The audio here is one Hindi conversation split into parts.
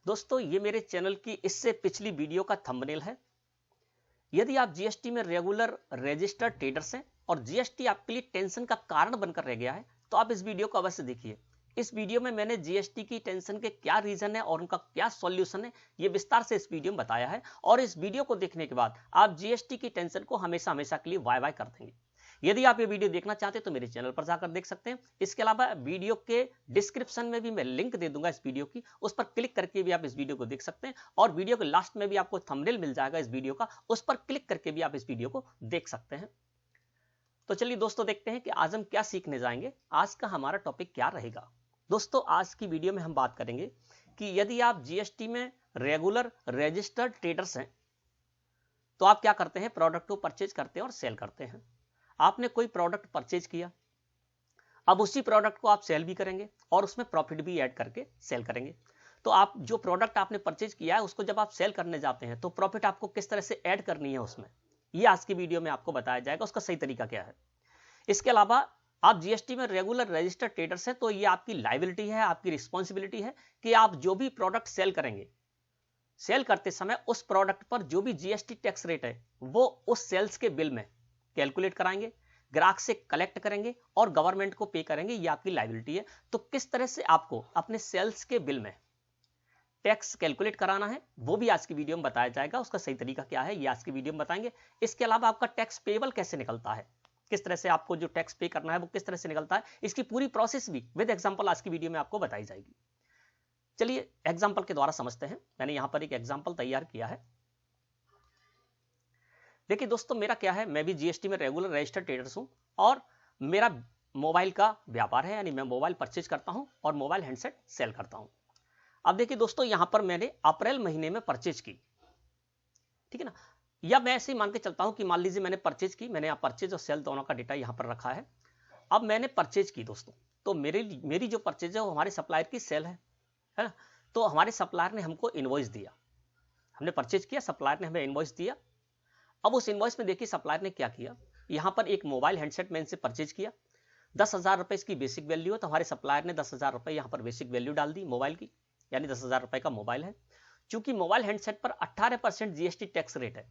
दोस्तों ये मेरे चैनल की इससे पिछली वीडियो का थंबनेल है। यदि आप जीएसटी में रेगुलर रजिस्टर्ड ट्रेडर्स हैं और जीएसटी आपके लिए टेंशन का कारण बनकर रह गया है तो आप इस वीडियो को अवश्य देखिए। इस वीडियो में मैंने जीएसटी की टेंशन के क्या रीजन है और उनका क्या सॉल्यूशन है ये विस्तार से इस वीडियो में बताया है और इस वीडियो को देखने के बाद आप जीएसटी की टेंशन को हमेशा हमेशा के लिए वाय वाय कर देंगे। यदि आप ये वीडियो देखना चाहते हैं तो मेरे चैनल पर जाकर देख सकते हैं। इसके अलावा वीडियो के डिस्क्रिप्शन में भी मैं लिंक दे दूंगा इस वीडियो की, उस पर क्लिक करके भी आप इस वीडियो को देख सकते हैं और वीडियो के लास्ट में भी आपको थंबनेल मिल जाएगा इस वीडियो का, उस पर क्लिक करके भी आप इस वीडियो को देख सकते हैं। तो चलिए दोस्तों देखते हैं कि आज हम क्या सीखने जाएंगे। आज का हमारा टॉपिक क्या रहेगा। दोस्तों आज की वीडियो में हम बात करेंगे कि यदि आप जीएसटी में रेगुलर रजिस्टर्ड ट्रेडर्स हैं तो आप क्या करते हैं, प्रोडक्ट को परचेज करते हैं और सेल करते हैं। आपने कोई प्रोडक्ट परचेज किया, अब उसी प्रोडक्ट को आप सेल भी करेंगे और उसमें प्रॉफिट भी ऐड करके सेल करेंगे। तो आप जो प्रोडक्ट आपने परचेज किया है उसको जब आप सेल करने जाते हैं तो प्रॉफिट आपको किस तरह से ऐड करनी है उसमें, ये आज की वीडियो में आपको बताया जाएगा, उसका सही तरीका क्या है। इसके अलावा आप जीएसटी में रेगुलर रजिस्टर्ड ट्रेडर्स हैं तो ये आपकी लायबिलिटी है, आपकी रिस्पॉन्सिबिलिटी है कि आप जो भी प्रोडक्ट सेल करेंगे, सेल करते समय उस प्रोडक्ट पर जो भी जीएसटी टैक्स रेट है वो उस सेल्स के बिल में कैलकुलेट कराएंगे, ग्राहक से कलेक्ट करेंगे और गवर्नमेंट को पे करेंगे। ये आपकी लायबिलिटी है। तो किस तरह से आपको अपने सेल्स के बिल में टैक्स कैलकुलेट कराना है वो भी आज की वीडियो में बताया जाएगा, उसका सही तरीका क्या है ये आज की वीडियो में बताएंगे। इसके अलावा आपका टैक्स पेबल कैसे निकलता है, किस तरह से आपको जो टैक्स पे करना है वो किस तरह से निकलता है, इसकी पूरी प्रोसेस भी विद एग्जांपल आज की वीडियो में आपको बताई जाएगी। चलिए एग्जांपल के द्वारा समझते हैं। मैंने यहां पर एक एग्जांपल तैयार किया है। देखिए दोस्तों मेरा क्या है, मैं भी जीएसटी में रेगुलर रजिस्टर्ड ट्रेडर्स हूं और मेरा मोबाइल का व्यापार है, यानी मैं मोबाइल परचेज करता हूं और मोबाइल हैंडसेट सेल करता हूं। अब देखिए दोस्तों यहां पर मैंने अप्रैल महीने में परचेज की, ठीक है ना, या मैं ऐसे ही मान के चलता हूं कि मान लीजिए मैंने परचेज की, मैंने परचेज और सेल दोनों का डेटा यहां पर रखा है। अब मैंने परचेज की दोस्तों, तो मेरी जो परचेज है वो हमारे सप्लायर की सेल है ना। तो हमारे सप्लायर ने हमको इनवॉइस दिया, हमने परचेज किया, सप्लायर ने हमें इनवॉइस दिया। अब उस इनवॉइस में देखिए सप्लायर ने क्या किया, यहां पर एक मोबाइल हैंडसेट में इनसे परचेज किया, 10,000 रुपए इसकी बेसिक वैल्यू है, तो हमारे सप्लायर ने 10,000 रुपए यहां पर बेसिक वैल्यू डाल दी मोबाइल की, यानी 10,000 रुपए का मोबाइल है। चूंकि मोबाइल हैंडसेट पर 18% जीएसटी टैक्स रेट है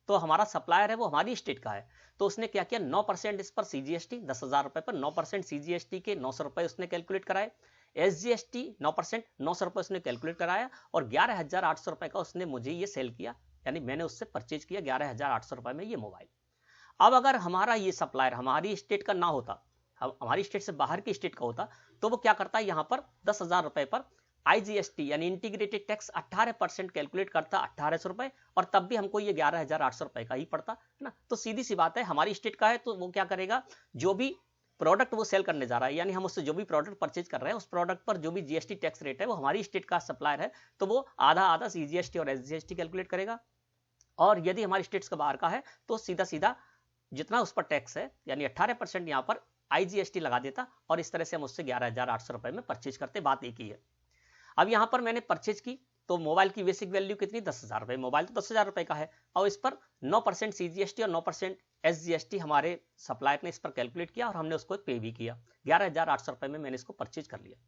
तो हमारा सप्लायर है वो हमारी स्टेट का है, तो उसने क्या किया, 9% इस पर सीजीएसटी, 10,000 रुपए पर 9% सीजीएसटी के 900 रुपए उसने कैलकुलेट कराए, एसजीएसटी 9%, 900 रुपए उसने कैलकुलेट कराया और 11,800 रुपए का उसने मुझे ये सेल किया, यानी मैंने उससे परचेज किया 11,800 रुपए में ये मोबाइल। अब अगर हमारा ये सप्लायर हमारी स्टेट का ना होता, हमारी स्टेट से बाहर की स्टेट का होता, तो वो क्या करता है, यहां पर 10,000 रुपए पर आईजीएसटी यानी इंटीग्रेटेड टैक्स 18% कैलकुलेट करता 1,800 रुपए और तब भी हमको ये 11,800 रुपए का ही पड़ता है ना। तो सीधी सी बात है, हमारी स्टेट का है तो वो क्या करेगा, जो भी प्रोडक्ट वो सेल करने जा रहा है, यानी हम उससे जो भी प्रोडक्ट परचेज कर रहे हैं उस प्रोडक्ट पर जो भी जीएसटी टैक्स रेट है वो हमारी स्टेट का सप्लायर है तो वो आधा आधा सीजीएसटी और एसजीएसटी कैलकुलेट करेगा। और यदि हमारी स्टेट्स का बाहर का है तो सीधा सीधा जितना उस पर टैक्स है यानी 18% यहां पर आईजीएसटी लगा देता और इस तरह से हम उससे 11,800 रुपए में परचेज करते। बात एक ही है। अब यहां पर मैंने परचेज की तो मोबाइल की बेसिक वैल्यू कितनी, 10,000 रुपए, मोबाइल तो 10,000 रुपए का है और इस पर 9% सीजीएसटी और 9% एसजीएसटी हमारे सप्लायर ने इस पर कैलकुलेट किया और हमने उसको पे भी किया, 11,800 रुपए में मैंने इसको परचेज कर लिया।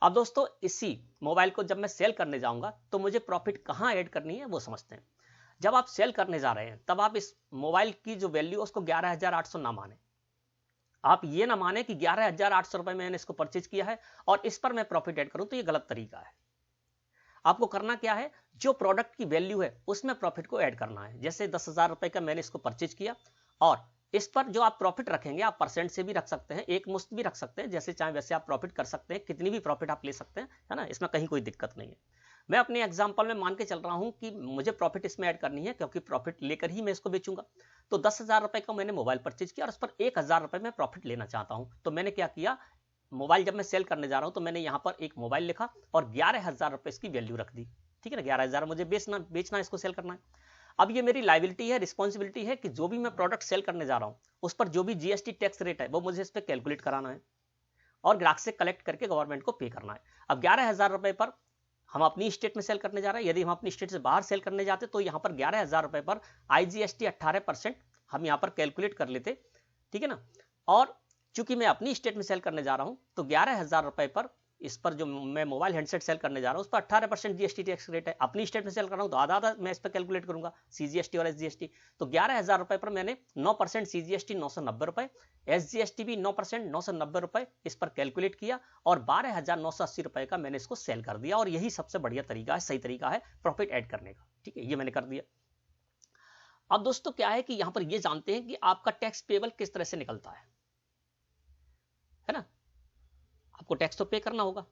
अब दोस्तों इसी मोबाइल को जब मैं सेल करने जाऊंगा तो मुझे प्रॉफिट कहां ऐड करनी है वो समझते हैं। जब आप सेल करने जा रहे हैं तब आप इस मोबाइल की जो वैल्यू उसको 11,800 ना माने, आप ये ना माने कि 11,800 रुपए मैंने इसको परचेज किया है और इस पर मैं प्रॉफिट ऐड करूं, तो ये गलत तरीका है। आपको करना क्या है, जो प्रोडक्ट की वैल्यू है उसमें प्रॉफिट को ऐड करना है। जैसे 10,000 रुपए का मैंने इसको परचेज किया और इस पर जो आप प्रॉफिट रखेंगे, आप परसेंट से भी रख सकते हैं, एक मुश्त भी रख सकते हैं, जैसे चाहे वैसे आप प्रॉफिट कर सकते हैं, कितनी भी प्रॉफिट आप ले सकते हैं, है ना, इसमें कहीं कोई दिक्कत नहीं है। मैं अपने एग्जांपल में मान के चल रहा हूं कि मुझे प्रॉफिट इसमें ऐड करनी है क्योंकि प्रॉफिट लेकर ही मैं इसको बेचूंगा। तो 10,000 रुपए का मैंने मोबाइल परचेज किया और उस पर 1,000 रुपए में प्रॉफिट लेना चाहता हूं, तो मैंने क्या किया, मोबाइल जब मैं सेल करने जा रहा हूं तो मैंने यहां पर एक मोबाइल लिखा और 11,000 रुपए इसकी वैल्यू रख दी, ठीक है ना, 11,000 मुझे बेचना इसको सेल करना है। अब ये मेरी लायबिलिटी है, रिस्पॉन्सिबिलिटी है कि जो भी मैं प्रोडक्ट सेल करने जा रहा हूं उस पर जो भी जीएसटी टैक्स रेट है वो मुझे इस पर कैलकुलेट कराना है और ग्राहक से कलेक्ट करके गवर्नमेंट को पे करना है। अब 11,000 रुपए पर हम अपनी स्टेट में सेल करने जा रहे हैं, यदि हम अपनी स्टेट से बाहर सेल करने जाते तो यहां पर 11,000 रुपए पर आईजीएसटी 18% हम यहां पर कैलकुलेट कर लेते, ठीक है ना। और चूंकि मैं अपनी स्टेट में सेल करने जा रहा हूं तो 11,000 रुपए पर इस पर जो मैं मोबाइल हैंडसेट सेल करने जा रहा हूँ उस पर 18% जीएसटी टैक्स रेट है। अपनी स्टेट में सेल कर रहा हूँ तो आधा आधा मैं इस पर कैलकुलेट करूंगा सीजीएसटी और एसजीएसटी। तो 11,000 रुपए पर मैंने 9% सीजीएसटी 990 रुपए, एसजीएसटी भी 9% 990 रुपए इस पर कैलकुलेट किया और 12,980 रुपए का मैंने इसको सेल कर दिया। और यही सबसे बढ़िया तरीका है, सही तरीका है प्रॉफिट ऐड करने का। ठीक है, ये मैंने कर दिया। अब दोस्तों क्या है कि यहां पर ये जानते हैं कि आपका टैक्स पेबल किस तरह से निकलता है ना। आपको टैक्स तो पे करना होगा,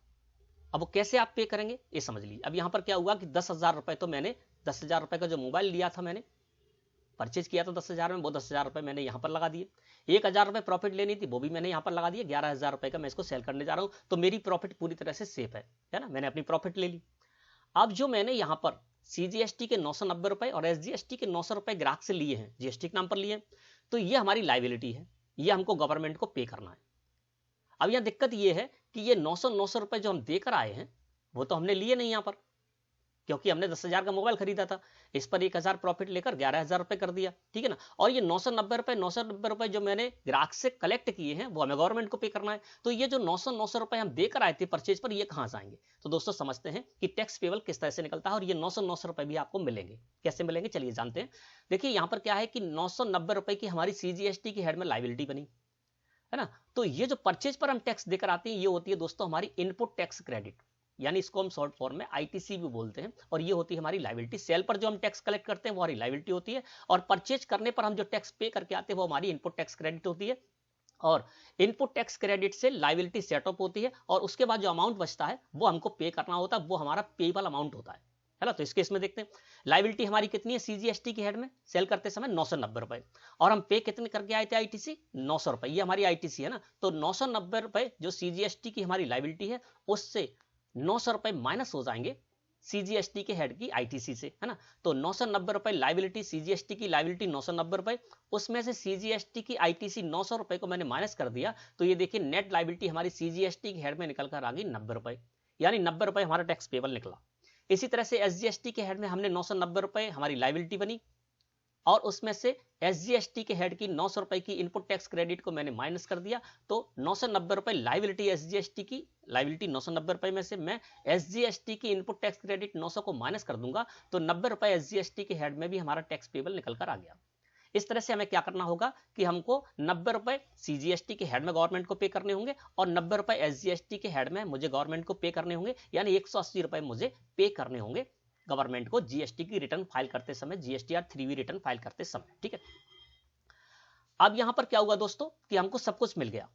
अब वो कैसे आप पे करेंगे ये समझ लीजिए। अब यहां पर क्या हुआ कि 10,000 रुपए तो मैंने 10,000 रुपए का जो मोबाइल लिया था, मैंने परचेज किया था 10,000 में, वो 10,000 रुपए मैंने यहां पर लगा दिए। 1,000 रुपए प्रॉफिट लेनी थी वो भी मैंने यहां पर लगा दिया। 11,000 रुपए का मैं इसको सेल करने जा रहा हूं, तो मेरी प्रॉफिट पूरी तरह से सेफ है ना, मैंने अपनी प्रॉफिट ले ली। अब जो मैंने यहां पर सीजीएसटी के 990 रुपए और एसजीएसटी के 900 रुपए ग्राहक से लिए हैं, जीएसटी के नाम पर लिए, तो ये हमारी लायबिलिटी है, ये हमको गवर्नमेंट को पे करना है। अब यहां दिक्कत ये है कि ये 900 रुपए जो हम देकर आए हैं वो तो हमने लिए नहीं यहां पर, क्योंकि हमने 10,000 का मोबाइल खरीदा था। इस पर 1,000 प्रॉफिट लेकर 11,000 रुपए कर दिया, ठीक है ना। और ये 990 रुपए जो मैंने ग्राहक से कलेक्ट किए हैं वो हमें गवर्नमेंट को पे करना है। तो ये जो 900 रुपए हम देकर आए थे परचेज पर, ये कहां से आएंगे। तो दोस्तों समझते हैं कि टैक्स पेबल किस तरह से निकलता है और ये 990 रुपए भी आपको मिलेंगे। कैसे मिलेंगे चलिए जानते हैं। देखिए यहां पर क्या है कि 990 रुपए की हमारी सीजीएसटी की हेड में लायबिलिटी बनी है ना। तो ये जो परचेज पर हम टैक्स देकर आते हैं ये होती है दोस्तों हमारी इनपुट टैक्स क्रेडिट, यानी इसको हम शॉर्ट फॉर्म में आईटीसी भी बोलते हैं। और ये होती है हमारी लायबिलिटी। सेल पर जो हम टैक्स कलेक्ट करते हैं वो हमारी लायबिलिटी होती है, और परचेज करने पर हम जो टैक्स पे करके आते हैं वो हमारी इनपुट टैक्स क्रेडिट होती है। और इनपुट टैक्स क्रेडिट से लायबिलिटी सेटअप होती है, और उसके बाद जो अमाउंट बचता है वो हमको पे करना होता है, वो हमारा पेबल अमाउंट होता है ना। तो इस केस में देखते हैं लायबिलिटी हमारी कितनी है सीजीएसटी की हेड में सेल करते समय 990 रुपए, और हम पे कितने करके आए थे आईटीसी 900 रुपए, ये हमारी आईटीसी है ना। तो 990 रुपए जो सीजीएसटी की हमारी लायबिलिटी है उससे 900 रुपए माइनस हो जाएंगे सीजीएसटी के हेड की आईटीसी से, है ना। तो 990 रुपए लायबिलिटी, सीजीएसटी की लायबिलिटी 990 रुपए, उसमें से सीजीएसटी की आईटीसी 900 रुपए को मैंने माइनस कर दिया। तो ये देखिए नेट लायबिलिटी हमारी सीजीएसटी की हेड में निकल कर आ गई 90 रुपए, यानी 90 रुपए हमारा टैक्स पेबल निकला। इसी तरह से एसजीएसटी के हेड में हमने 990 रुपए हमारी लायबिलिटी बनी, और उसमें से एसजीएसटी के हेड की 900 रुपए की इनपुट टैक्स क्रेडिट को मैंने माइनस कर दिया। तो 990 रुपए लायबिलिटी एसजीएसटी की लायबिलिटी 990 रुपए में से मैं एसजीएसटी की इनपुट टैक्स क्रेडिट 900 को माइनस कर दूंगा, तो 90 रुपए एसजीएसटी के हेड में भी हमारा टैक्स पेबल निकल कर आ गया। इस तरह से हमें क्या करना होगा कि हमको 90 रुपए सीजीएसटी के हेड में गवर्नमेंट को पे करने होंगे, और 90 रुपए एसजीएसटी के हेड में मुझे गवर्नमेंट को पे करने होंगे, यानी 180 रुपए मुझे पे करने होंगे गवर्नमेंट को जीएसटी की रिटर्न फाइल करते समय, जीएसटीआर 3V रिटर्न फाइल करते समय, ठीक है। अब यहां पर क्या हुआ दोस्तों कि हमको सब कुछ मिल गया।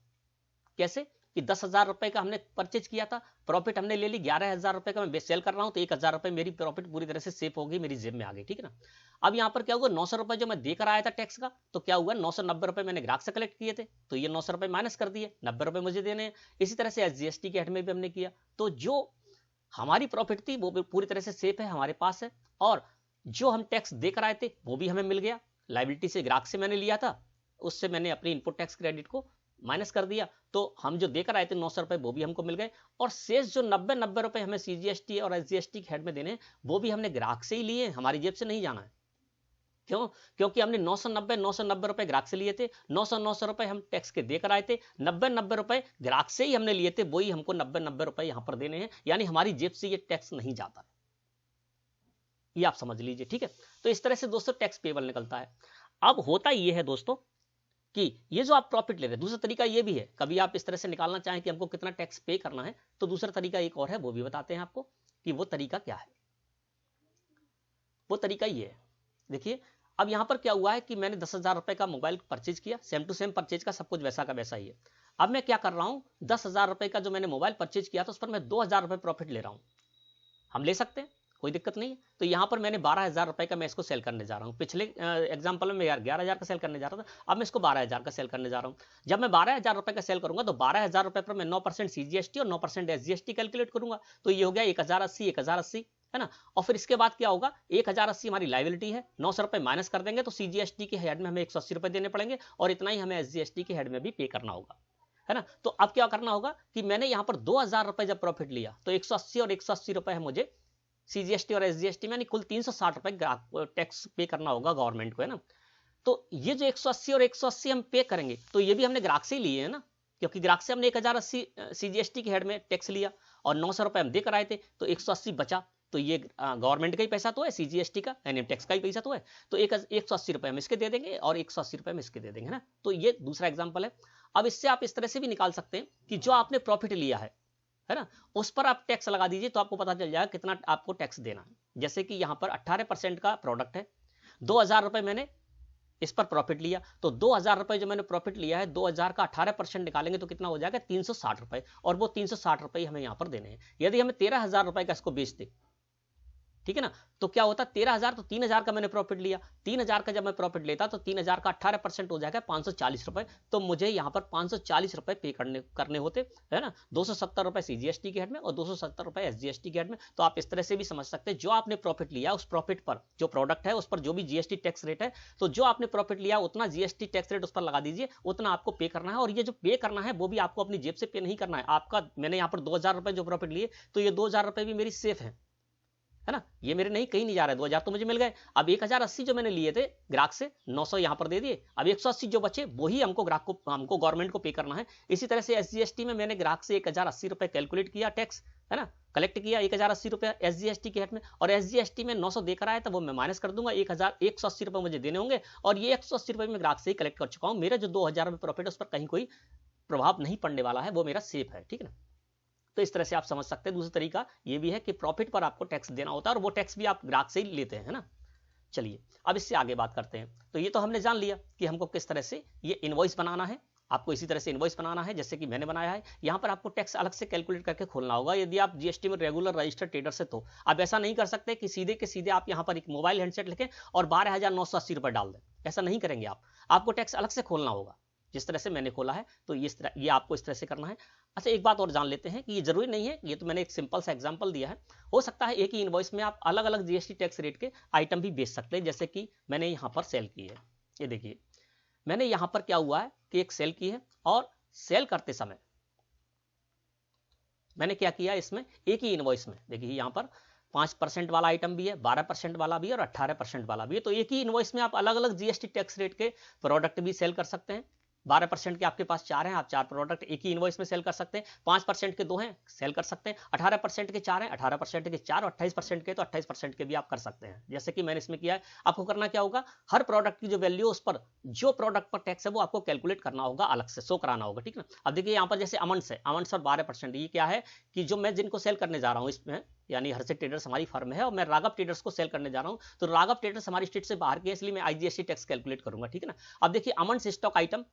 कैसे कि 10,000 रुपए का हमने परचेज किया था, प्रॉफिट हमने ले ली, 11,000 रुपए का मैं सेल कर रहा हूं, तो 1,000 रुपए मेरी प्रॉफिट पूरी तरह से सेफ हो गई, मेरी जेब में आ गई, ठीक है ना। अब यहां पर क्या हुआ 900 रुपए जो मैं देकर आया था टैक्स का, तो क्या हुआ 990 रुपए मैंने ग्राहक से कलेक्ट किए थे, तो ये 900 रुपए माइनस कर दिए, 90 रुपए मुझे देने हैं। इसी तरह से एसजीएसटी के हेड में भी हमने किया, तो जो हमारी प्रॉफिट थी वो पूरी तरह से सेफ है, हमारे पास है, और जो हम टैक्स देकर आए थे वो भी हमें मिल गया। लायबिलिटी से ग्राहक से मैंने लिया था, उससे मैंने अपनी इनपुट टैक्स क्रेडिट को माइनस कर दिया, तो हम जो देकर आए थे 900 रुपए वो भी हमको मिल गए, और शेष जो 90 रुपए हमें सीजीएसटी और एसजीएसटी के हेड में देने वो भी हमने ग्राहक से ही लिए, हमारी जेब से नहीं जाना है। क्यों? क्योंकि हमने 990 रुपए ग्राहक से लिए थे, 900 रुपए हम टैक्स के देकर आए थे, 90 रुपए ग्राहक से ही हमने लिए थे, वही हमको 90 रुपए यहां पर देने हैं, यानी हमारी जेब से ये टैक्स नहीं जाता, ये आप समझ लीजिए, ठीक है। तो इस तरह से दोस्तों टैक्स पेबल निकलता है। अब होता ये है दोस्तों कि ये जो आप प्रॉफिट ले रहे हैं, दूसरा तरीका ये भी है, कभी आप इस तरह से निकालना चाहें कि हमको कितना टैक्स पे करना है, तो दूसरा तरीका एक और है, वो भी बताते हैं आपको कि वो तरीका क्या है। वो तरीका ये है, देखिए अब यहां पर क्या हुआ है कि मैंने 10,000 रुपए का मोबाइल परचेज किया, सेम टू सेम परचेज का सब कुछ वैसा का वैसा ही है। अब मैं क्या कर रहा हूं, 10,000 रुपए का जो मैंने मोबाइल परचेज किया था उस पर मैं 2,000 रुपए प्रॉफिट ले रहा हूं, हम ले सकते हैं, कोई दिक्कत नहीं है। तो यहां पर मैंने 12,000 रुपए का मैं इसको सेल करने जा रहा हूं। पिछले एग्जांपल में मैं 11,000 का सेल करने जा रहा था, अब मैं इसको 12,000 का सेल करने जा रहा हूं। जब मैं 12,000 रुपए का सेल करूंगा तो 12,000 रुपए पर मैं 9% सीजीएसटी और 9% एसजीएसटी कैलकुलेट करूंगा, तो ये हो गया 1,080 है ना। और फिर इसके बाद क्या होगा, 1,080 हमारी लायबिलिटी है, 900 रुपए माइनस कर देंगे तो सीजीएसटी के हेड में हमें 180 रुपए देने पड़ेंगे, और इतना ही हमें एसजीएसटी के हेड में भी पे करना होगा, है ना। तो अब क्या करना होगा कि मैंने यहां पर 2,000 रुपए जब प्रॉफिट लिया तो 180 और 180 रुपए है मुझे सीजीएसटी और एसजीएसटी में, कुल 360 रुपए टैक्स पे करना होगा गवर्नमेंट को, है ना। तो ये जो 180 और 180 हम पे करेंगे, तो ये भी हमने ग्राहक से ही लिए है ना, क्योंकि ग्राहक से हमने 1080 सीजीएसटी के हेड में टैक्स लिया और 900 रुपए हम देकर आए थे, तो 180 बचा, तो ये गवर्नमेंट का ही पैसा तो है, सीजीएसटी का यानी टैक्स का ही पैसा तो है, तो 180 रुपए हम इसके दे देंगे और 180 रुपए हम इसके दे देंगे, है ना। तो ये दूसरा एग्जाम्पल है। अब इससे आप इस तरह से भी निकाल सकते हैं कि जो आपने प्रॉफिट लिया है ना, उस पर आप टैक्स लगा दीजिए, तो आपको पता चल जाएगा कितना आपको टैक्स देना है। जैसे कि यहाँ पर 18% का प्रोडक्ट है, 2000 रुपए मैंने इस पर प्रॉफिट लिया, तो 2000 रुपए जो मैंने प्रॉफिट लिया है, 2000 का 18% निकालेंगे तो कितना हो जाएगा, 360 रुपए, और वो 360 रुपए हमें यहाँ पर देने हैं। यदि हमें 13,000 रुपए का इसको बेच दे, ठीक है ना, तो क्या होता, 13,000 तो 3,000 का मैंने प्रॉफिट लिया, 3,000 का जब मैं प्रॉफिट लेता तो 3,000 का 18% हो जाएगा 540 रुपए, तो मुझे यहाँ पर 540 रुपए पे करने होते, है ना, 270 रुपए सीजीएसटी के हेड में और 270 रुपए एसजीएसटी के हेड में। तो आप इस तरह से भी समझ सकते हैं, जो आपने प्रॉफिट लिया उस प्रॉफिट पर जो प्रोडक्ट है उस पर जो भी जीएसटी टैक्स रेट है, तो जो आपने प्रॉफिट लिया उतना जीएसटी टैक्स रेट उस पर लगा दीजिए, उतना आपको पे करना है। और ये जो पे करना है वो भी आपको अपनी जेब से पे नहीं करना है आपका। मैंने यहाँ पर 2,000 रुपए जो प्रॉफिट लिए, तो ये 2,000 रुपए भी मेरी सेफ है ना, ये मेरे नहीं कहीं नहीं जा रहा है, 2000 तो मुझे मिल गए। अब 1080 जो मैंने लिए थे ग्राहक से, 900 यहां पर दे दिए, अब 180 जो बचे वही हमको ग्राहक को, हमको गवर्नमेंट को पे करना है। इसी तरह से एसजीएसटी में मैंने ग्राहक से 1080 रुपए कैलकुलेट किया टैक्स, है ना, कलेक्ट किया 1080 रुपए एसजीएसटी के हेड में, और एसजीएसटी में 900 देकर आया, तो वो मैं माइनस कर दूंगा, 1,180 रुपए मुझे देने होंगे, और ये 180 रुपए में ग्राहक से ही कलेक्ट कर चुका हूं। मेरा जो 2,000 रुपए प्रॉफिट है उस पर कहीं कोई प्रभाव नहीं पड़ने वाला है, वो मेरा सेफ है, ठीक है ना। तो इस तरह से आप समझ सकते हैं। दूसरा तरीका ये भी है कि प्रॉफिट पर आपको टैक्स देना होता है, और वो टैक्स भी आप ग्राहक से ही लेते हैं, है ना। चलिए अब इससे आगे बात करते हैं। तो ये तो हमने जान लिया कि हमको किस तरह से ये इनवॉइस बनाना है। आपको इसी तरह से इनवॉइस बनाना है जैसे कि मैंने बनाया है। यहाँ पर आपको टैक्स अलग से कैलकुलेट करके खोलना होगा। यदि आप जीएसटी में रेगुलर रजिस्टर्ड ट्रेडर से, तो आप ऐसा नहीं कर सकते कि सीधे के सीधे आप यहाँ पर एक मोबाइल हैंडसेट लिखें और 12,980 रुपए डाल दें। ऐसा नहीं करेंगे आप, आपको टैक्स अलग से खोलना होगा जिस तरह से मैंने खोला है। तो ये आपको इस तरह से करना है। अच्छा, एक बात और जान लेते हैं कि ये जरूरी नहीं है, ये तो मैंने एक सिंपल सा एग्जांपल दिया है। हो सकता है एक ही इनवॉइस में आप अलग अलग जीएसटी टैक्स रेट के आइटम भी बेच सकते हैं, जैसे कि मैंने यहाँ पर सेल की है। ये देखिए, मैंने यहाँ पर क्या हुआ है कि एक सेल की है, और सेल करते समय मैंने क्या किया, इसमें एक ही इनवॉइस में देखिए यहाँ पर 5% वाला आइटम भी है, 12% वाला भी है और 18% वाला भी है। तो एक ही इनवॉइस में आप अलग अलग जीएसटी टैक्स रेट के प्रोडक्ट भी सेल कर सकते हैं। 12% के आपके पास 4 हैं, आप 4 प्रोडक्ट एक ही इनवॉइस में सेल कर सकते हैं। 5% के 2 हैं, सेल कर सकते हैं। 18% के 4 हैं, 18% के 4, और 28% के तो 28% के भी आप कर सकते हैं, जैसे कि मैंने इसमें किया है। आपको करना क्या होगा, हर प्रोडक्ट की जो वैल्यू उस पर जो प्रोडक्ट पर टैक्स है वो आपको कैलकुलेट करना होगा, अलग से शो कराना होगा, ठीक है ना। अब देखिए यहाँ पर जैसे अमंट्स है, अमंट्स और 12%, ये क्या है कि जो मैं जिनको सेल करने जा रहा हूँ इसमें, यानी हर्षित ट्रेडर्स हमारी फर्म है और मैं राघव ट्रेडर्स को सेल करने जा रहा हूं, तो राघव ट्रेडर्स हमारी स्टेट से बाहर के, इसलिए मैं आईजीएसटी टैक्स कैलकुलेट करूंगा, ठीक है ना। अब देखिए, अमंट्स स्टॉक आइटम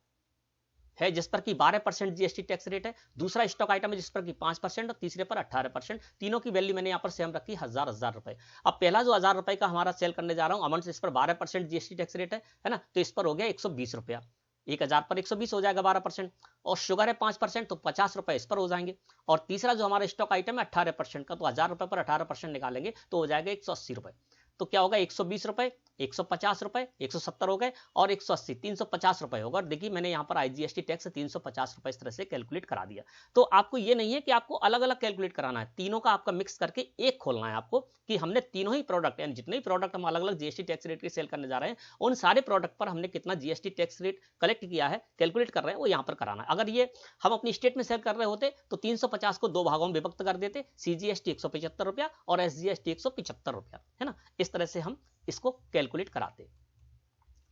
है जिस पर कि 12% जीएसटी टैक्स रेट है, दूसरा स्टॉक आइटम है जिस पर कि 5% और तीसरे पर 18%। तीनों की वैल्यू मैंने यहाँ पर सेम रखी, 1000 रुपए। अब पहला जो 1000 रुपए का हमारा सेल करने जा रहा हूँ अमंट्स, इस पर 12% जीएसटी टैक्स रेट है ना, तो इस पर हो गया 120 रुपया। 1000 पर 120 हो जाएगा 12%, और शुगर है 5%, तो 50 रुपए इस पर हो जाएंगे। और तीसरा जो हमारा स्टॉक आइटम है 18% का, तो 1000 रुपए पर 18% निकालेंगे तो हो जाएगा 180 रुपए। तो क्या होगा, 120 रुपए, 150 रुपए, 170 हो गए और 180, 350 रुपए होगा। देखिए मैंने यहाँ पर आईजीएसटी टैक्स 350 रुपए इस तरह से कैलकुलेट करा दिया। तो आपको ये नहीं है कि आपको अलग अलग कैलकुलेट कराना है, तीनों का आपका मिक्स करके एक खोलना है आपको, कि हमने तीनों ही प्रोडक्ट, यानी जितने ही प्रोडक्ट हम अलग अलग जीएसटी टैक्स रेट के सेल करने जा रहे हैं, उन सारे प्रोडक्ट पर हमने कितना जीएसटी टैक्स रेट कलेक्ट किया है, कैलकुलेट कर रहे हैं, वो यहाँ पर कराना है। अगर ये हम अपनी स्टेट में सेल कर रहे होते तो 350 को 2 भागों में विभक्त कर देते, सीजीएसटी 175 रुपया और एसजीएसटी 175 रुपया, है ना। इस तरह से हम इसको कैलकुलेट कराते।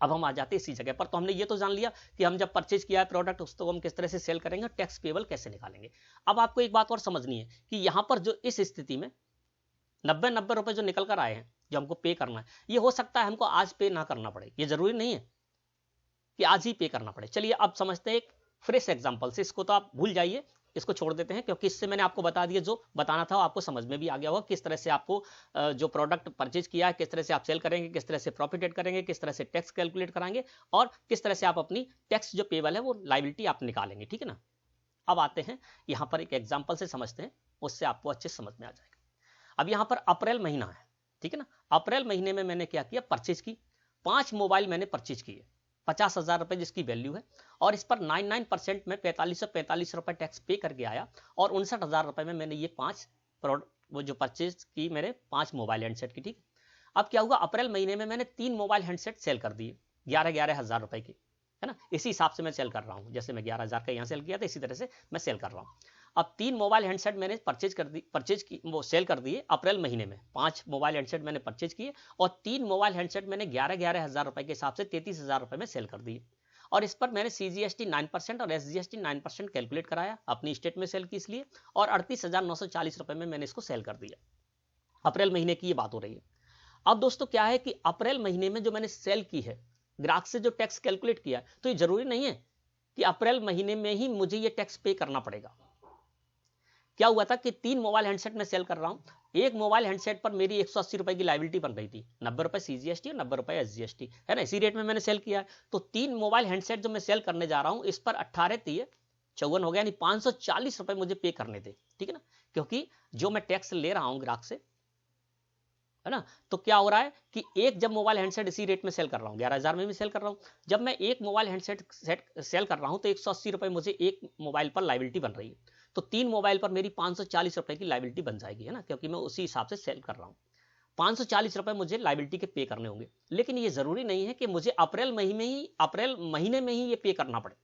अब हम आ जाते इसी जगह पर। तो हमने ये तो जान लिया कि हम जब परचेज किया है प्रोडक्ट, उसको हम किस तरह से सेल करेंगे, टैक्स पेबल कैसे निकालेंगे। अब आपको एक बात और समझनी है कि यहां पर जो इस स्थिति में 90 रुपए जो निकल कर आए हैं, जो हमको पे करना है, ये हो सकता है हमको आज पे ना करना पड़े, ये जरूरी नहीं है कि आज ही पे करना पड़े। चलिए अब समझते हैं एक फ्रेश एग्जांपल से। इसको तो आप भूल जाइए, इसको छोड़ देते हैं, क्योंकि इससे मैंने आपको बता दिया, जो बताना था आपको समझ में भी आ गया होगा, किस तरह से आपको जो प्रोडक्ट परचेज किया है किस तरह से आप सेल करेंगे, किस तरह से प्रॉफिट एड करेंगे, किस तरह से टैक्स कैलकुलेट कराएंगे, और किस तरह से आप अपनी टैक्स जो पेबल है वो लायबिलिटी आप निकालेंगे, ठीक है ना। अब आते हैं यहां पर एक एग्जाम्पल से समझते हैं, उससे आपको अच्छे समझ में आ जाएगा। अब यहां पर अप्रैल महीना है, ठीक है ना। अप्रैल महीने में मैंने क्या किया, परचेज की 5 मोबाइल मैंने परचेज किए, 50,000 रुपए जिसकी वैल्यू है, और इस पर 99% में 4545 रुपए टैक्स पे करके आया, और 59,000 रुपए में मैंने ये 5 प्रोडक्ट वो जो परचेज की मेरे 5 मोबाइल हैंडसेट की, ठीक। अब क्या हुआ, अप्रैल महीने में मैंने 3 मोबाइल हैंडसेट सेल कर दिए 11,000 रुपए की, है ना, इसी हिसाब से मैं सेल कर रहा हूं। जैसे मैं 11,000 का यहां सेल किया था, इसी तरह से मैं सेल कर रहा हूं। अब 3 मोबाइल हैंडसेट मैंने परचेज की, वो सेल कर दिए अप्रैल महीने में। 5 मोबाइल हैंडसेट मैंने परचेज किए और 3 मोबाइल हैंडसेट मैंने 11,000 रुपए के हिसाब से 33,000 रुपए में सेल कर दिए। और इस पर मैंने CGST 9% और SGST 9% कैलकुलेट कराया अपनी स्टेट में सेल की इसलिए, और 38,940 रुपए में मैंने इसको सेल कर दिया। अप्रैल महीने की ये बात हो रही है। अब दोस्तों क्या है कि अप्रैल महीने में जो मैंने सेल की है, ग्राहक से जो टैक्स कैलकुलेट किया, तो ये जरूरी नहीं है कि अप्रैल महीने में ही मुझे ये टैक्स पे करना पड़ेगा। क्या हुआ था कि 3 मोबाइल हैंडसेट में सेल कर रहा हूं, एक मोबाइल हैंडसेट पर मेरी 180 रुपए की लायबिलिटी बन रही थी, 90 रुपए CGST और 90 रुपए SGST, है ना, इसी रेट में मैंने सेल किया है। तो 3 मोबाइल हैंडसेट जो मैं सेल करने जा रहा हूं, इस पर 18 हो गया, यानी 540 रुपए मुझे पे करने थे, ठीक है ना, क्योंकि जो मैं टैक्स ले रहा हूं ग्राहक से, है ना, तो क्या हो रहा है कि एक जब मोबाइल हैंडसेट इसी रेट में सेल कर रहा हूं, 11,000 में भी सेल कर रहा हूं, जब मैं एक मोबाइल हैंडसेट सेल कर रहा हूं तो 180 रुपए मुझे एक मोबाइल पर लायबिलिटी बन रही है, तो 3 मोबाइल पर मेरी 540 रुपए की लायबिलिटी बन जाएगी, है ना, क्योंकि मैं उसी हिसाब से सेल कर रहा हूं। 540 रुपए मुझे लायबिलिटी के पे करने होंगे, लेकिन ये जरूरी नहीं है कि मुझे अप्रैल महीने में ही ये पे करना पड़े।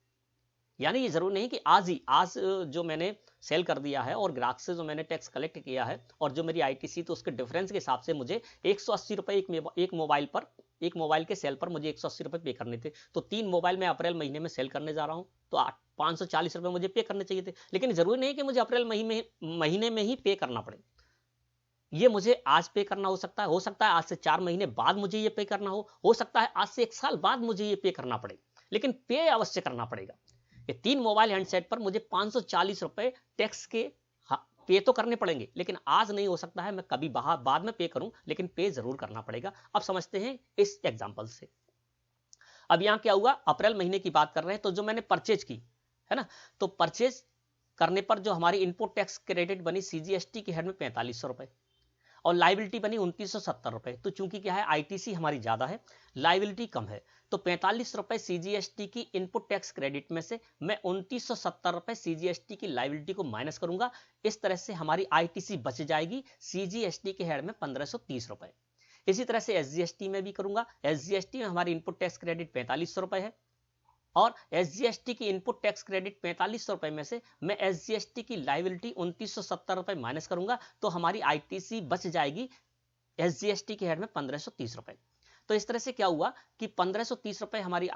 यानी ये जरूरी नहीं कि आज जो मैंने सेल कर दिया है और ग्राहक से जो मैंने टैक्स कलेक्ट किया है और जो मेरी ITC, तो उसके डिफरेंस के हिसाब से मुझे 180 रुपए एक मोबाइल के सेल पर मुझे 180 रुपए पे करने थे। तो 3 मोबाइल में अप्रैल महीने में सेल करने जा रहा हूं, तो 540 रुपए मुझे पे करने चाहिए थे, लेकिन जरूरी नहीं कि मुझे अप्रैल महीने में ही पे करना पड़े। ये मुझे आज पे करना हो सकता है आज से 4 महीने बाद मुझे ये पे करना हो सकता है आज से 1 साल बाद मुझे ये पे करना पड़े, लेकिन पे अवश्य करना पड़ेगा। ये 3 मोबाइल हैंडसेट पर मुझे 540 रुपए टैक्स के पे तो करने पड़ेंगे, लेकिन आज नहीं हो सकता है, मैं कभी बाद में पे करूं, लेकिन पे जरूर करना पड़ेगा। अब समझते हैं इस एग्जांपल से। अब यहां क्या हुआ, अप्रैल महीने की बात कर रहे हैं, तो जो मैंने परचेज की, है ना, तो परचेज करने पर जो हमारी इनपुट टैक्स क्रेडिट बनी CGST के हेड में 4500 रुपए और लाइबिलिटी बनी 2970 रुपए। तो चूंकि क्या है, ITC हमारी ज्यादा है, लाइबिलिटी कम है, तो 45 रुपए CGST की इनपुट टैक्स क्रेडिट में से मैं 2970 रुपए CGST की लाइबिलिटी को माइनस करूंगा। इस तरह से हमारी ITC बच जाएगी CGST के हेड में 1530 रुपए। इसी तरह से SGST में भी करूंगा। SGST में हमारी इनपुट टैक्स क्रेडिट 4500 रुपए है और SGST की इनपुट टैक्स क्रेडिट 4500 रुपए में से मैं SGST की लाइबिलिटी 2970 रुपए माइनस करूंगा, तो हमारी ITC बच जाएगी SGST के हेड में 1530 रुपए। तो इस तरह से क्या हुआ कि 1530 रुपए हमारी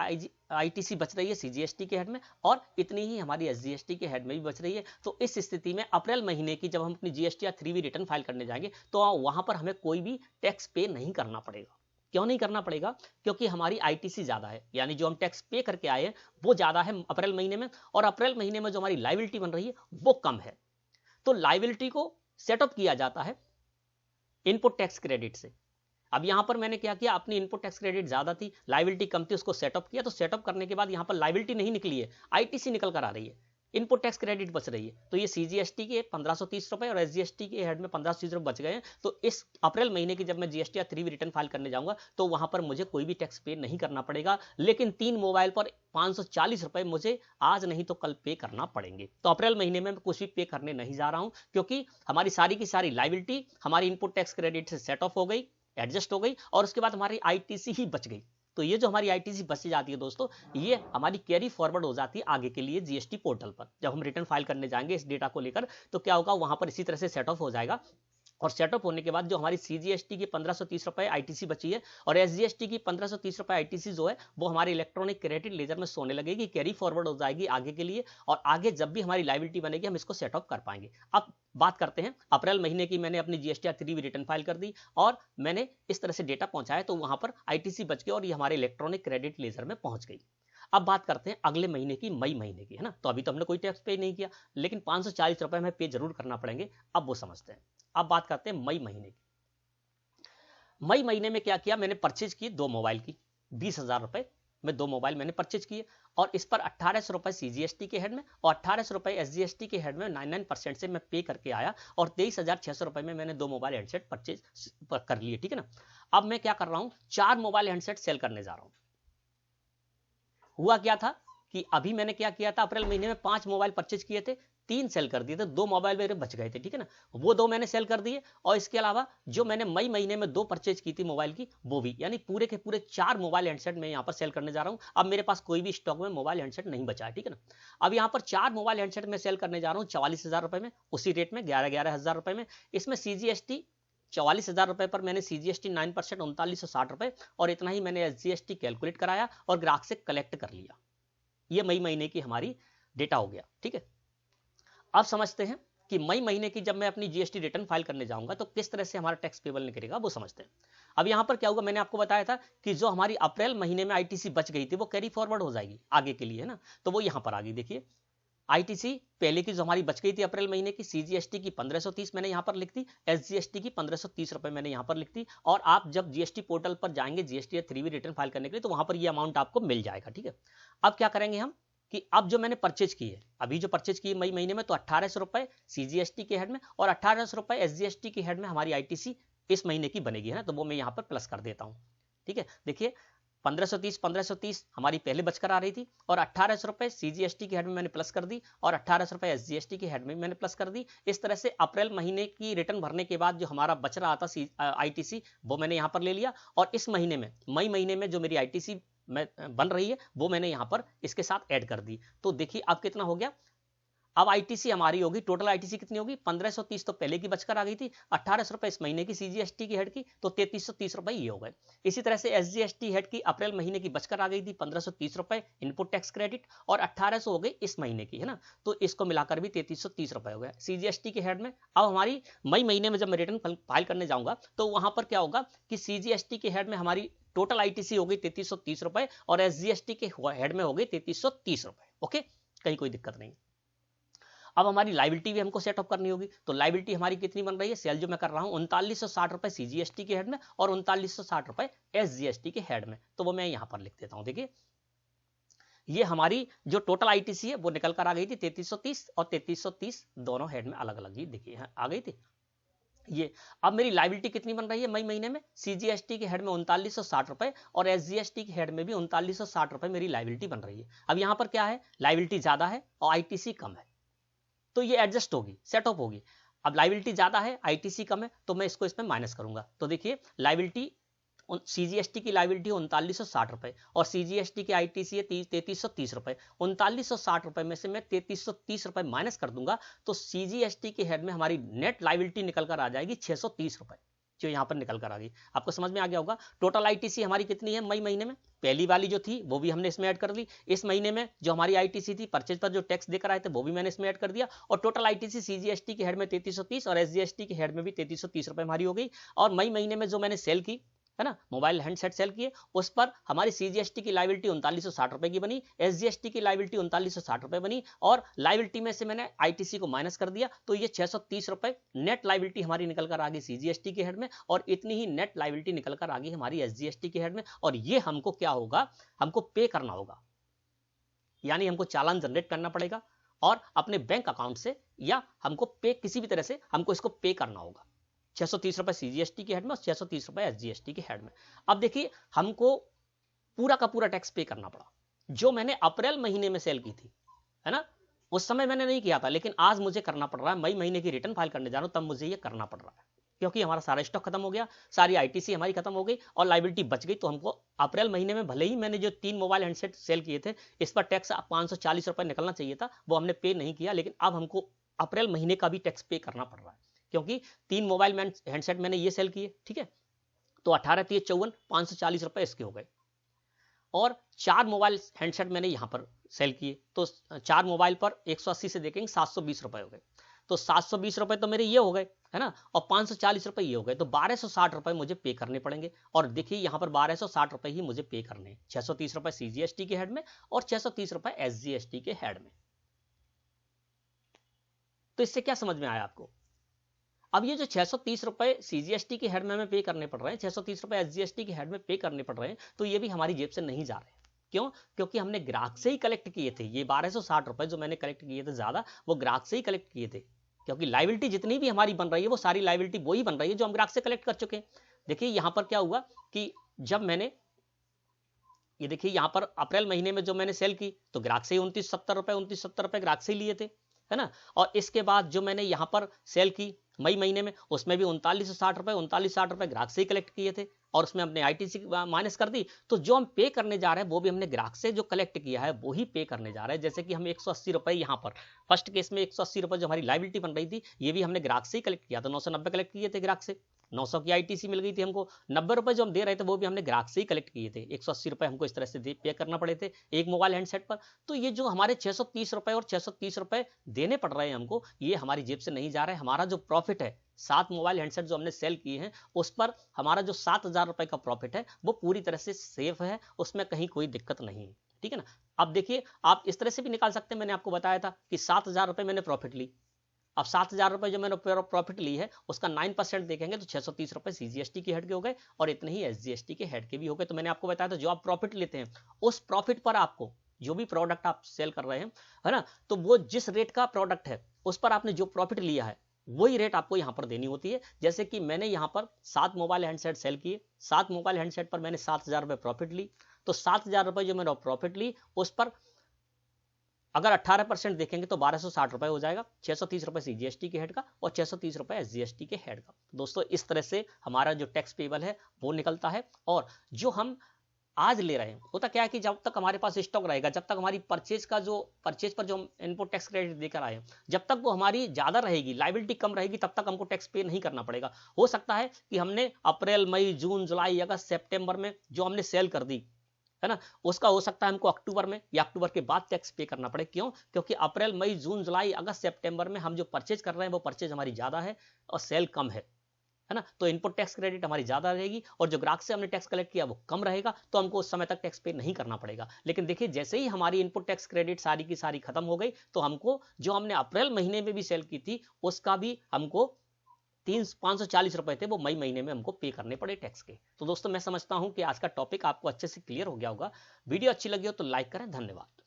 ITC बच रही है CGST के हेड में, और इतनी ही हमारी SGST के हेड में भी बच रही है। तो इस स्थिति में अप्रैल महीने की जब हम अपनी GST या 3B रिटर्न फाइल करने जाएंगे, तो वहां पर हमें कोई भी टैक्स पे नहीं करना पड़ेगा। क्यों नहीं करना पड़ेगा, क्योंकि हमारी ITC ज्यादा है, यानी जो हम टैक्स पे करके आए हैं वो ज्यादा है अप्रैल महीने में, और अप्रैल महीने में जो हमारी लाइबिलिटी बन रही है वो कम है। तो लाइबिलिटी को सेटअप किया जाता है इनपुट टैक्स क्रेडिट से। अब यहां पर मैंने क्या किया, अपनी इनपुट टैक्स क्रेडिट ज्यादा थी, लाइबिलिटी कम थी, उसको सेटअप किया, तो सेटअप करने के बाद यहां पर लाइबिलिटी नहीं निकली है, ITC निकल कर आ रही है, इनपुट टैक्स क्रेडिट बच रही है। तो ये CGST के 1530 रुपए और SGST के हेड में 1530 रुपए बच गए हैं। तो इस अप्रैल महीने की जब मैं GST या 3B रिटर्न फाइल करने जाऊंगा, तो वहां पर मुझे कोई भी टैक्स पे नहीं करना पड़ेगा, लेकिन 3 मोबाइल पर 540 रुपए मुझे आज नहीं तो कल पे करना पड़ेंगे। तो अप्रैल महीने में मैं कुछ भी पे करने नहीं जा रहा हूं, क्योंकि हमारी सारी की सारी लाइबिलिटी हमारी इनपुट टैक्स क्रेडिट से सेट ऑफ हो गई, एडजस्ट हो गई, और उसके बाद हमारी ITC ही बच गई। तो ये जो हमारी ITC बच जाती है दोस्तों, ये हमारी कैरी फॉरवर्ड हो जाती है आगे के लिए GST पोर्टल पर। जब हम रिटर्न फाइल करने जाएंगे इस डेटा को लेकर, तो क्या होगा, वहां पर इसी तरह से सेट ऑफ हो जाएगा, और सेटअप होने के बाद जो हमारी CGST की 1530 रुपए ITC बची है और SGST की 1530 रुपए ITC जो है वो हमारे इलेक्ट्रॉनिक क्रेडिट लेजर में सोने लगेगी, कैरी फॉरवर्ड हो जाएगी आगे के लिए, और आगे जब भी हमारी लाइबिलिटी बनेगी हम इसको सेटअप कर पाएंगे। अब बात करते हैं अप्रैल महीने की, मैंने अपनी GST या 3B रिटर्न फाइल कर दी और मैंने इस तरह से डेटा पहुंचाया, तो वहां पर ITC बच गई और ये हमारे इलेक्ट्रॉनिक क्रेडिट लेजर में पहुंच गई। अब बात करते हैं अगले महीने की, मई महीने की, है ना। तो अभी तो हमने कोई टैक्स पे नहीं किया, लेकिन 540 रुपए हमें पे जरूर करना पड़ेंगे, अब वो समझते हैं। अब बात करते हैं मई महीने की। मई महीने में क्या किया, मैंने परचेज की 2 मोबाइल की 20,000 रुपए में 2 मोबाइल मैंने परचेज किए, और इस पर 1800 रुपए CGST के हेड में और 1800 रुपए SGST के हेड में 99% से मैं पे करके आया, और 23,600 रुपए में मैंने 2 मोबाइल हैंडसेट परचेज कर लिए, ठीक है ना। अब मैं क्या कर रहा हूं, 4 मोबाइल हैंडसेट सेल करने जा रहा हूं। हुआ क्या था कि अभी मैंने क्या किया था, अप्रैल महीने में 5 मोबाइल परचेज किए थे, 3 सेल कर दिए थे, 2 मोबाइल मेरे बच गए थे, ठीक है ना, वो 2 मैंने सेल कर दिए। और इसके अलावा जो मैंने मई महीने में 2 परचेज की थी मोबाइल की, वो भी, यानी पूरे के पूरे 4 मोबाइल हैंडसेट मैं यहाँ पर सेल करने जा रहा हूँ। अब मेरे पास कोई भी स्टॉक में मोबाइल हैंडसेट नहीं बचा है, ठीक है ना। अब यहाँ पर 4 मोबाइल हैंडसेट में सेल करने जा रहा हूँ 44,000 रुपए में, उसी रेट में 11 हजार रुपए में। इसमें सीजीएसटी 44,000 रुपए पर मैंने सीजीएसटी 9% 3960 रुपए, और इतना ही मैंने एसजीएसटी कैलकुलेट कराया और ग्राहक से कलेक्ट कर लिया। ये मई महीने की हमारी डेटा हो गया, ठीक है। अब समझते हैं कि मई महीने की जब मैं अपनी जीएसटी रिटर्न फाइल करने जाऊंगा तो किस तरह से हमारा टैक्स पेबल निकलेगा, वो समझते हैं। अब यहां पर क्या होगा, मैंने आपको बताया था कि जो हमारी अप्रैल महीने में आईटीसी बच गई थी वो कैरी फॉरवर्ड हो जाएगी आगे के लिए, है ना। तो वो यहां पर आ गई, देखिए आईटीसी पहले की जो हमारी बच गई थी अप्रैल महीने की, सीजीएसटी की 1530 मैंने यहां पर लिख दी, एसजीएसटी की 1530 रुपए मैंने यहां पर लिख दी। और आप जब जीएसटी पोर्टल पर जाएंगे जीएसटी 3B रिटर्न फाइल करने के लिए, तो वहां पर ये अमाउंट आपको मिल जाएगा, ठीक है। अब क्या करेंगे हम कि अब जो मैंने परचेज की है, अभी जो परचेज की है मई महीने में, तो 1800 रुपए सीजीएसटी के हेड में और 1800 रुपए एसजीएसटी के हेड में हमारी आईटीसी इस महीने की बनेगी, है ना। तो वो मैं यहां पर प्लस कर देता हूं, ठीक है। देखिए 1530 हमारी पहले बचकर आ रही थी, और 1800 रुपए सीजीएसटी के हेड में मैंने प्लस कर दी, और 1800 रुपए एसजीएसटी के हेड में मैंने प्लस कर दी। इस तरह से अप्रैल महीने की रिटर्न भरने के बाद जो हमारा बच रहा था आईटीसी, वो मैंने यहां पर ले लिया। और इस महीने में, मई महीने में जो मेरी आईटीसी बन रही है, वो मैंने यहां पर इसके साथ ऐड कर दी। तो देखिए अब कितना हो गया, अब आईटीसी हमारी होगी, टोटल आईटीसी कितनी होगी, 1530 तो पहले की बचकर आ गई थी, 1800 रुपए इस महीने की सीजीएसटी की हेड की, तो 3330 रुपए ये हो गए। इसी तरह से एसजीएसटी हेड की अप्रैल महीने की बचकर आ गई थी 1530 रुपए इनपुट टैक्स क्रेडिट, और 1800 हो गई इस महीने की, है ना। तो इसको मिलाकर भी 3330 रुपए हो गए सीजीएसटी के हेड में। अब हमारी मई महीने में जब मैं रिटर्न फाइल करने जाऊंगा तो वहां पर क्या होगा कि सीजीएसटी के हेड में हमारी टोटल आईटीसी हो गई 3330 रुपए, और एसजीएसटी के हेड में हो गई 3330 रुपए। ओके, कहीं कोई दिक्कत नहीं। अब हमारी लाइबिलिटी भी हमको सेटअप करनी होगी, तो लाइबिलिटी हमारी कितनी बन रही है, सेल जो मैं कर रहा हूं 3960 रुपए सीजीएसटी के हेड में और 3960 रुपए एसजीएसटी के हेड में, तो वो मैं यहां पर लिख देता हूं। देखिए ये हमारी जो टोटल आईटीसी है वो निकल कर आ गई थी 3330 और 3330 दोनों हेड में अलग अलग ही, देखिए आ गई थी ये। अब मेरी लाइबिलिटी कितनी बन रही है मई महीने में, सीजीएसटी के हेड में 3960 रुपए और एसजीएसटी के हेड में भी 3960 रुपए मेरी लाइबिलिटी बन रही है। अब यहां पर क्या है, लाइबिलिटी ज्यादा है और आईटीसी कम है, तो ये एडजस्ट होगी, सेटअप होगी। अब लाइबिलिटी ज्यादा है आईटीसी कम है, तो मैं इसको इसमें माइनस करूंगा। तो देखिए लाइबिलिटी, सीजीएसटी की लाइबिलिटी 3960 रुपए और सीजीएसटी की आईटीसी है 3330 रुपए। 3960 रुपए में से मैं 3330 रुपए माइनस कर दूंगा, तो सीजीएसटी के हेड में हमारी नेट लाइबिलिटी निकल कर आ जाएगी 630 रुपए, जो यहां पर निकल कर आ गई। आपको समझ में आ गया होगा। टोटल आईटीसी हमारी कितनी है मई महीने में, पहली वाली जो थी वो भी हमने इसमें ऐड कर ली। इस महीने में जो हमारी आईटीसी थी परचेज पर जो टैक्स देकर आए थे वो भी मैंने इसमें ऐड कर दिया, और टोटल आईटीसी सीजीएसटी के हेड में 3330 और एसजीएसटी के हेड में भी 3330 रुपए हमारी हो गई। और मई महीने में जो मैंने सेल की है ना, मोबाइल हैंडसेट सेल किए, उस पर हमारी सीजीएसटी की लाइबिलिटी 3960 रुपए की बनी, एसजीएसटी की लाइबिलिटी 3960 रुपए बनी, और लाइबिलिटी में से मैंने आईटीसी को माइनस कर दिया, तो ये 630 रुपए नेट लाइबिलिटी हमारी निकल कर आ गई सीजीएसटी के हेड में, और इतनी ही नेट लाइबिलिटी निकल कर आ गई हमारी एसजीएसटी के हेड में। और ये हमको क्या होगा, हमको पे करना होगा, यानी हमको चालान जनरेट करना पड़ेगा और अपने बैंक अकाउंट से, या हमको पे किसी भी तरह से हमको इसको पे करना होगा। 630 रुपए सीजीएसटी के हेड में और 630 रुपए एसजीएसटी के हेड में। अब देखिए हमको पूरा का पूरा टैक्स पे करना पड़ा, जो मैंने अप्रैल महीने में सेल की थी, है ना, उस समय मैंने नहीं किया था, लेकिन आज मुझे करना पड़ रहा है। मई महीने की रिटर्न फाइल करने जा रहा हूं तब मुझे ये करना पड़ रहा है, क्योंकि हमारा सारा स्टॉक खत्म हो गया, सारी आईटीसी हमारी खत्म हो गई और लाइबिलिटी बच गई। तो हमको अप्रैल महीने में भले ही मैंने जो 3 मोबाइल हैंडसेट सेल किए थे, इस पर टैक्स 540 रुपए निकलना चाहिए था, वो हमने पे नहीं किया, लेकिन अब हमको अप्रैल महीने का भी टैक्स पे करना पड़ रहा है, क्योंकि 3 मोबाइल हैंडसेट मैंने ये सेल किए, ठीक है। तो 18 3 54 540 रुपए इसके हो गए, और 4 मोबाइल हैंडसेट मैंने यहां पर सेल किए, तो 4 मोबाइल पर 180 से देखेंगे 720 रुपए हो गए, तो 720 रुपए तो मेरे ये हो गए, है ना, और 540 रुपए ये हो गए, तो 1260 रुपए मुझे पे करने पड़ेंगे। और देखिए यहां पर 1260 रुपए ही मुझे पे करने हैं, 630 रुपए सीजीएसटी के हेड में और 630 रुपए एसजीएसटी के हेड में। तो इससे क्या समझ में आया आपको? अब ये जो 630 रुपए सीजीएसटी के हेड में हमें पे करने पड़ रहे हैं, 630 रुपए एसजीएसटी के हेड में पे करने पड़ रहे हैं, तो ये भी हमारी जेब से नहीं जा रहे हैं। क्यों? क्योंकि हमने ग्राहक से ही कलेक्ट किए थे। ये 1260 रुपए जो मैंने कलेक्ट किए थे ज्यादा, वो ग्राहक से ही कलेक्ट किए थे, क्योंकि लाइबिलिटी जितनी भी हमारी बन रही है वो सारी लाइबिलिटी वही बन रही है जो हम ग्राहक से कलेक्ट कर चुके हैं। देखिए यहां पर क्या हुआ कि जब मैंने ये देखिए यहां पर अप्रैल महीने में जो मैंने सेल की, तो ग्राहक से ही 2970 रुपए ग्राहक से ही लिए थे, है ना। और इसके बाद जो मैंने यहां पर सेल की मई महीने में, उसमें भी 3960 रुपए ग्राहक से ही कलेक्ट किए थे और उसमें हमने आईटीसी माइनस कर दी। तो जो हम पे करने जा रहे हैं वो भी हमने ग्राहक से जो कलेक्ट किया है वो ही पे करने जा रहे हैं। जैसे कि हम 180 रुपए यहाँ पर फर्स्ट केस में 180 रुपए जो हमारी लाइबिलिटी बन रही थी, ये भी हमने ग्राहक से ही कलेक्ट किया था। 990 कलेक्ट किए थे ग्राहक से, 900 की आईटीसी मिल गई थी हमको। 90 रुपए जो हम दे रहे थे वो भी हमने ग्राहक से ही कलेक्ट किए थे। 180 रुपए हमको इस तरह से पे करना पड़े थे एक मोबाइल हैंडसेट पर। तो ये जो हमारे 630 रुपए और 630 रुपए देने पड़ रहे हैं हमको, ये हमारी जेब से नहीं जा रहा है। हमारा जो प्रॉफिट है 7 मोबाइल हैंडसेट जो हमने सेल किए हैं, उस पर हमारा जो 7000 रुपए का प्रॉफिट है वो पूरी तरह से सेफ है, उसमें कहीं कोई दिक्कत नहीं है। ठीक है ना। अब देखिए आप इस तरह से भी निकाल सकते हैं, मैंने आपको बताया था कि 7000 रुपए मैंने प्रॉफिट ली। अब 7000 रुपए जो मैंने प्रॉफिट ली है उसका 9% देखेंगे तो 630 रुपए सीजीएसटी के हेड के हो गए और इतने ही एसजीएसटी के हेड के भी हो गए। तो मैंने आपको बताया था जो आप प्रॉफिट लेते हैं उस प्रॉफिट पर आपको जो भी प्रोडक्ट आप सेल कर रहे हैं, है ना, तो वो जिस रेट का प्रोडक्ट है उस पर आपने जो प्रॉफिट लिया है वही रेट आपको यहां पर देनी होती है। जैसे कि मैंने यहां पर 7 मोबाइल हैंडसेट सेल किए, 7 मोबाइल हैंडसेट पर मैंने 7000 रुपए प्रॉफिट ली। तो 7000 रुपए जो मैंने प्रॉफिट ली उस पर अगर 18% देखेंगे तो 1260 रुपए हो जाएगा। 630 रुपए सीजीएसटी के हेड का और 630 रुपए एसजीएसटी के हेड का। दोस्तों इस तरह से हमारा जो टैक्स पेबल है वो निकलता है। और जो हम आज ले रहे हैं, होता क्या है कि जब तक हमारे पास स्टॉक रहेगा, जब तक हमारी परचेज पर जो हम इनपुट टैक्स क्रेडिट देकर आए हैं, जब तक वो हमारी ज्यादा रहेगी, लाइबिलिटी कम रहेगी, तब तक हमको टैक्स पे नहीं करना पड़ेगा। हो सकता है कि हमने अप्रैल, मई, जून, जुलाई, अगस्त, सितंबर में जो हमने सेल कर दी, है ना, उसका हो सकता है हमको अक्टूबर में या अक्टूबर के बाद टैक्स पे करना पड़े। क्यों? क्योंकि अप्रैल, मई, जून, जुलाई, अगस्त, सितंबर में हम जो परचेज कर रहे हैं वो परचेज हमारी ज्यादा है और सेल कम है ना। तो इनपुट टैक्स क्रेडिट हमारी ज्यादा रहेगी और जो ग्राहक से हमने टैक्स कलेक्ट किया वो कम रहेगा, तो हमको उस समय तक टैक्स पे नहीं करना पड़ेगा। लेकिन देखिए जैसे ही हमारी इनपुट टैक्स क्रेडिट सारी की सारी खत्म हो गई, तो हमको जो हमने अप्रैल महीने में भी सेल की थी उसका भी हमको 540 रुपए थे, वो मई महीने में हमको पे करने पड़े टैक्स के। तो दोस्तों मैं समझता हूं कि आज का टॉपिक आपको अच्छे से क्लियर हो गया होगा। वीडियो अच्छी लगी हो तो लाइक करें। धन्यवाद।